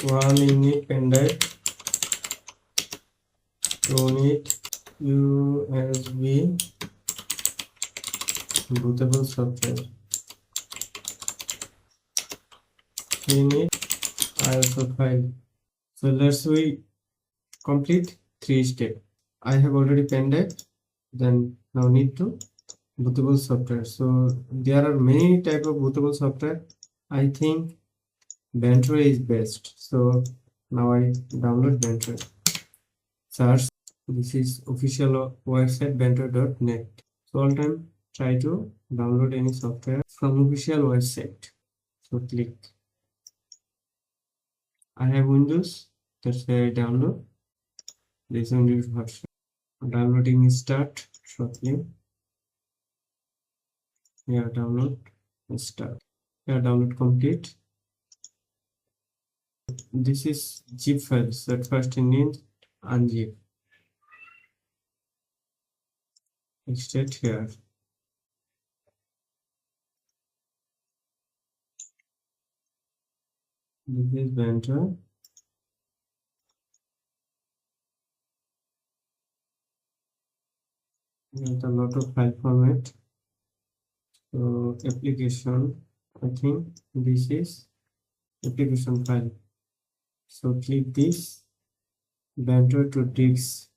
1 unit pen drive, 2 unit USB bootable software, 3 unit ISO file. So let's we complete 3 steps. I have already pen drive, then now need to bootable software. So there are many type of bootable software. I think Ventoy is best. So now I download Ventoy. Search. This is official website ventoy.net. So all time try to download any software from official website. So click. I have Windows. That's why I download this Windows version. Downloading is start shortly. Here download start. Here download complete. This is zip files. At first you need unzip. Extract here. This is Ventoy. There's a lot of file format. So application, I think this is application file. So click this Ventoy to disk,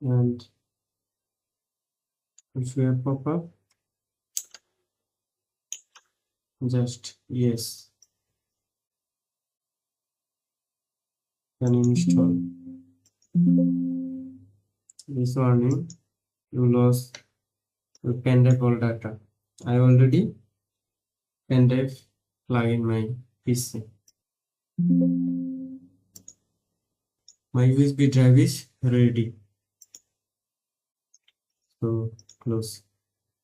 and if you have pop up, just yes, then install. This warning, you lost your pen drive all data. I already pen drive plug in my PC. My USB drive is ready. So close.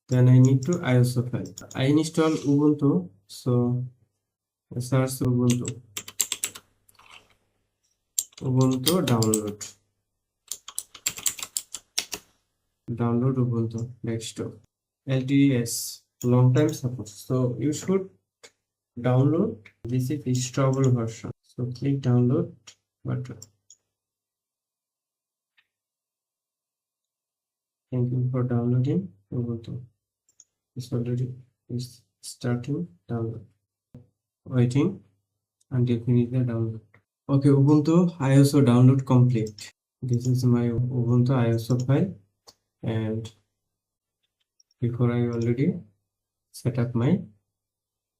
Then I need to ISO file. I install Ubuntu, so I search Ubuntu. Ubuntu download. Download Ubuntu desktop. LTS long time support. So you should download. This is Trouble version. So click download button. Thank you for downloading Ubuntu. It's already is starting download. Waiting until finish the download. Okay, Ubuntu ISO download complete. This is my Ubuntu ISO file, and before I already set up my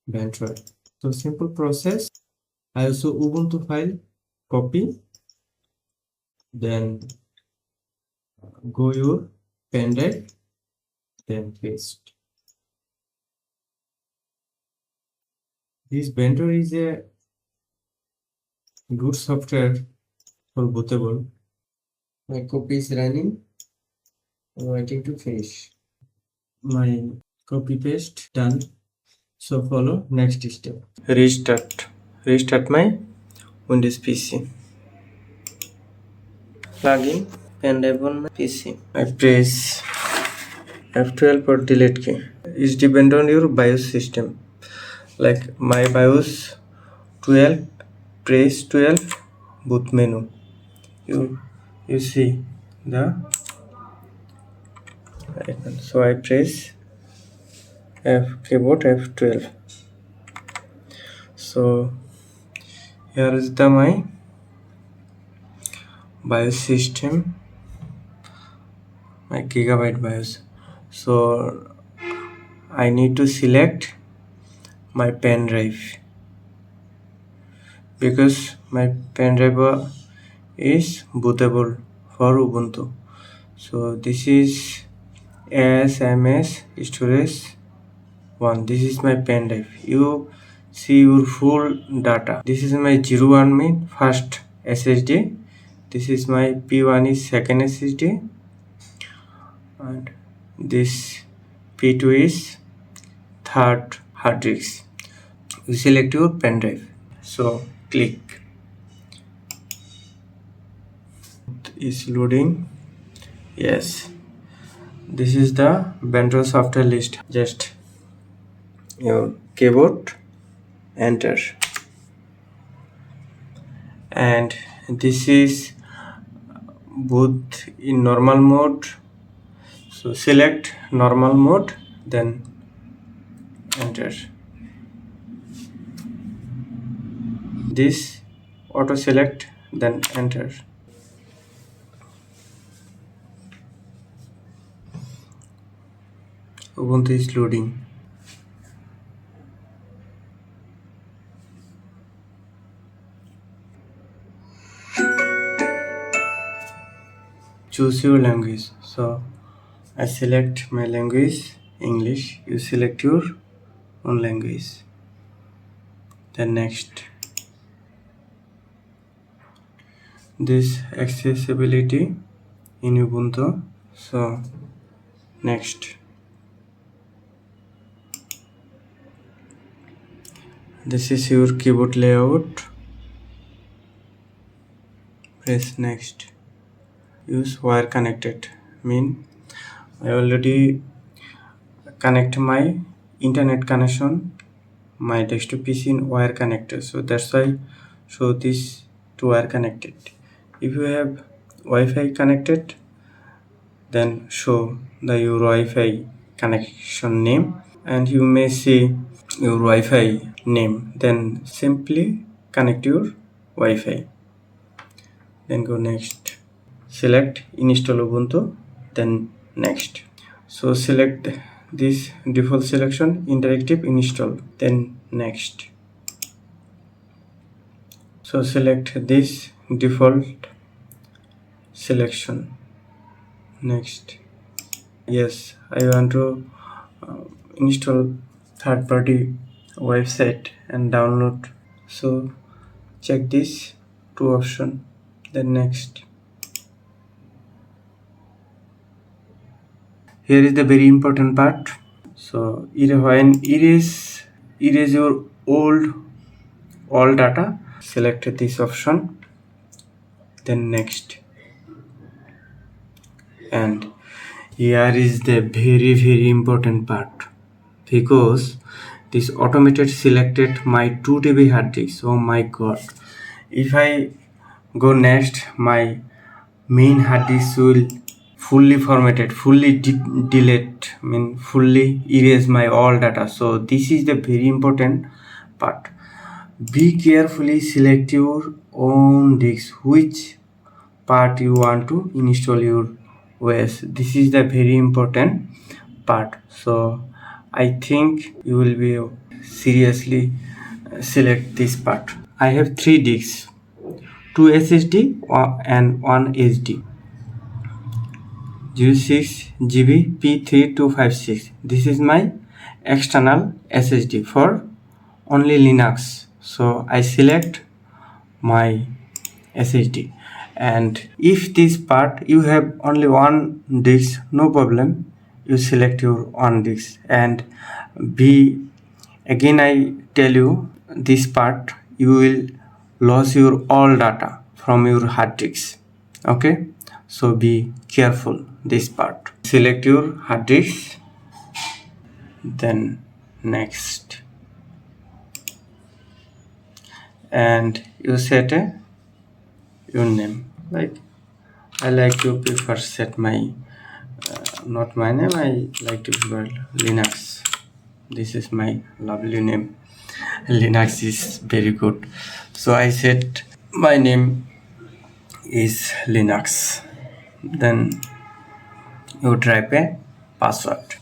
Ventoy. So simple process. ISO Ubuntu file, copy, then go your pen drive, then paste. This Ventoy is a good software for bootable. My copy is running. I'm waiting to finish. My copy paste done. So follow next step. Restart my Windows PC. Plug in pen drive on my PC. I press F12 or delete key. It depends on your BIOS system. Like my BIOS 12, press 12, boot menu. You see the icon. So I press keyboard F12. So here is my BIOS system, my gigabyte BIOS. So I need to select my pen drive because my pen drive is bootable for Ubuntu. So this is SMS storage 1. This is my pen drive. You see your full data. This is my 01 mean first SSD. This is my P1 is second SSD, and this P2 is third hard disk. You select your pen drive. So click. It is loading. Yes. This is the Ventoy software list. Just your keyboard enter. And this is boot in normal mode, so select normal mode, then enter. This auto select, then enter. Ubuntu is loading. Choose your language. So I select my language English. You select your own language. Then next. This accessibility in Ubuntu. So next. This is your keyboard layout. Press next. Use wire connected. Mean I already connect my internet connection, my desktop PC in wire connector. So that's why show this to wire connected. If you have Wi-Fi connected, then show your Wi-Fi connection name, and you may see your Wi-Fi name. Then simply connect your Wi-Fi. Then go next. Select install Ubuntu, then next. So select this default selection, interactive install, then next. So select this default selection, next. Yes, I want to install third-party website and download, so check this two option, then next. Here is the very important part. So when erase your all data, select this option, then next. And here is the very important part, because this automated selected my 2 TB hard disk. Oh my god, if I go next, my main hard disk will fully formatted, fully delete, fully erase my all data. So this is the very important part. Be carefully select your own disk, which part you want to install your OS. This is the very important part. So I think you will be seriously select this part. I have 3 disks, 2 SSD and 1 SD. 06 GB P3256. This is my external SSD for only Linux. So I select my SSD. And if this part you have only one disk, no problem, you select your one disk. And again I tell you, this part you will lose your all data from your hard disk. Okay, so be careful this part. Select your hard disk, then next, and you set your name. Like I like to prefer set my not my name, I like to prefer Linux. This is my lovely name. Linux is very good, so I set my name is Linux. Then you type a password.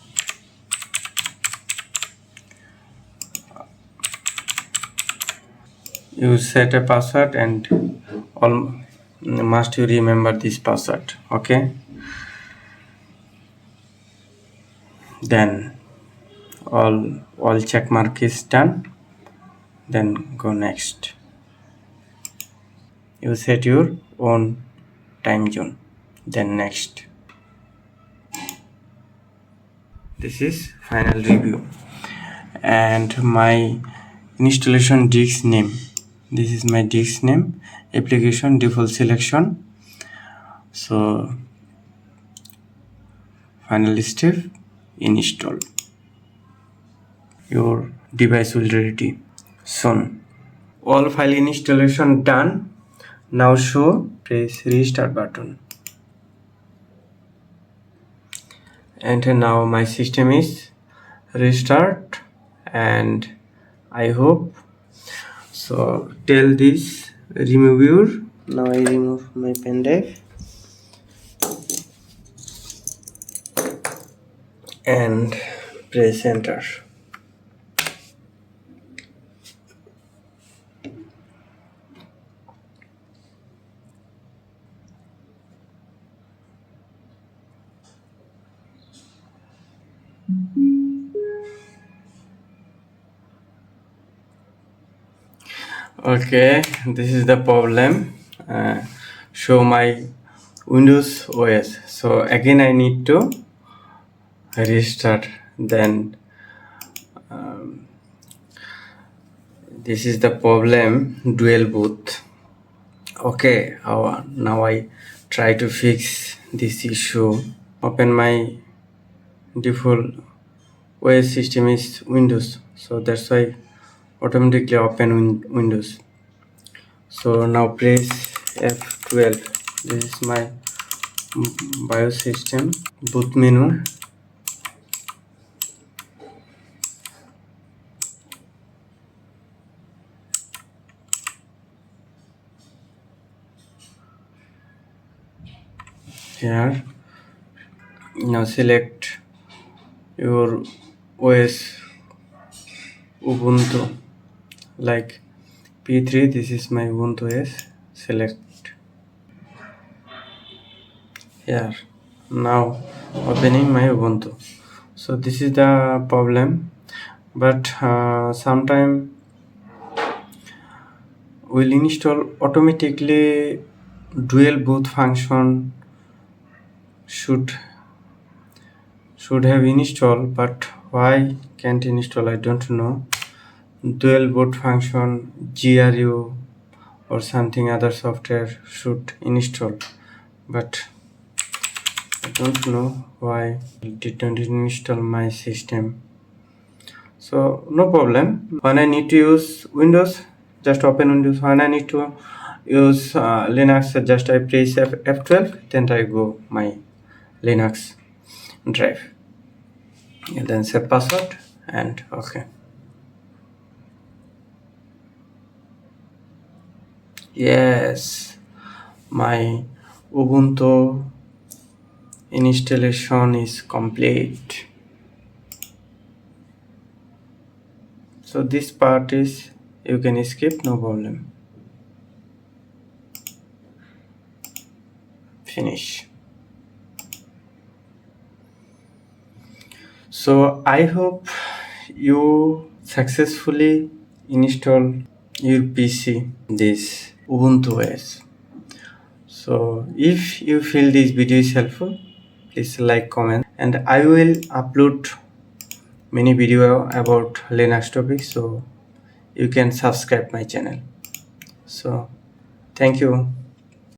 You set a password, and all must you remember this password. Okay, then all check mark is done, then go next. You set your own time zone, then next. This is final review, and my installation disk name. This is my disk name, application default selection. So final step, install. Your device will ready. soon. All file installation done. Now show, press restart button, and now my system is restart, and I hope so. Tell this remove your. Now I remove my pen drive and press enter. Okay, this is the problem. Show my Windows OS. So again I need to restart. Then this is the problem, dual boot. Okay, now I try to fix this issue. Open my default OS system is Windows, so that's why automatically open Windows. So now press F12. This is my BIOS system. Boot menu. Here. Now select your OS Ubuntu, like P3. This is my Ubuntu OS. Select here. Now opening my Ubuntu. So this is the problem, but sometime will install automatically. Dual boot function should have installed, but why can't install, I don't know. Dual boot function GRU or something other software should install, but I don't know why it didn't install my system. So no problem. When I need to use Windows, just open Windows. When I need to use Linux, just I press F12, then I go my Linux drive, and then set password and okay. Yes, my Ubuntu installation is complete. So this part is you can skip, no problem. Finish. So I hope you successfully install your PC this Ubuntu OS. So if you feel this video is helpful, please like, comment, and I will upload many video about Linux topics, so you can subscribe my channel. So thank you.